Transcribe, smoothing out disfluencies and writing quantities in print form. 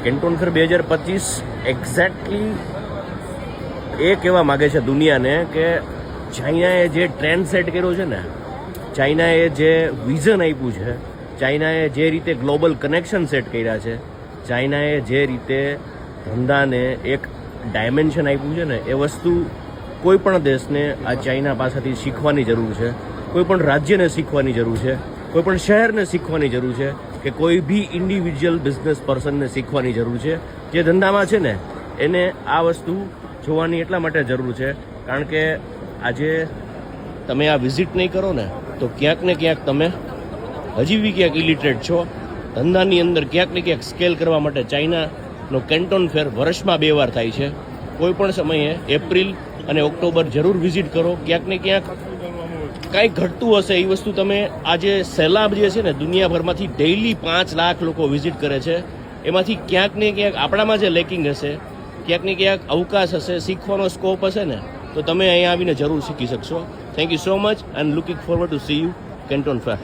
કેન્ટોન ફેર 2025 exactly એ કહેવા માગે છે દુનિયાને કે ચાઇનાએ જે ટ્રેન્ડ સેટ કર્યો છે ને, ચાઇનાએ જે વિઝન આપ્યું છે, ચાઇનાએ જે રીતે ગ્લોબલ કનેક્શન સેટ કર્યા છે, ચાઇનાએ જે રીતે ધંધાને એક ડાયમેન્શન આપ્યું છે ને, એ વસ્તુ કોઈ પણ દેશને આ ચાઇના પાસેથી શીખવાની જરૂર છે. કોઈ પણ રાજ્યને શીખવાની જરૂર છે, કોઈ પણ શહેરને શીખવાની જરૂર છે, કે કોઈ બી ઇન્ડિવિજ્યુઅલ બિઝનેસ પર્સનને શીખવાની જરૂર છે. જે ધંધામાં છે ને એને આ વસ્તુ જોવાની એટલા માટે જરૂર છે કારણ કે આજે તમે આ વિઝિટ નહીં કરો ને તો ક્યાંક ને ક્યાંક તમે હજી બી ક્યાંક ઇલિટરેટ છો. ધંધાની અંદર ક્યાંક ને ક્યાંક સ્કેલ કરવા માટે ચાઇનાનો કેન્ટોન ફેર વર્ષમાં 2 વાર થાય છે. કોઈ પણ સમયે એપ્રિલ અને ઓક્ટોબર જરૂર વિઝિટ કરો. ક્યાંક ને ક્યાંક કાંઈ ઘટતું હશે એ વસ્તુ તમે આજે સૈલાબ જે છે ને દુનિયાભરમાંથી ડેઇલી 5 લાખ લોકો વિઝિટ કરે છે, એમાંથી ક્યાંક ને ક્યાંક આપણામાં જે લેકિંગ હશે, ક્યાંક ને ક્યાંક અવકાશ હશે, શીખવાનો સ્કોપ હશે ને, તો તમે અહીંયા આવીને જરૂર શીખી શકશો. Thank you so much and looking forward to see you Canton fair.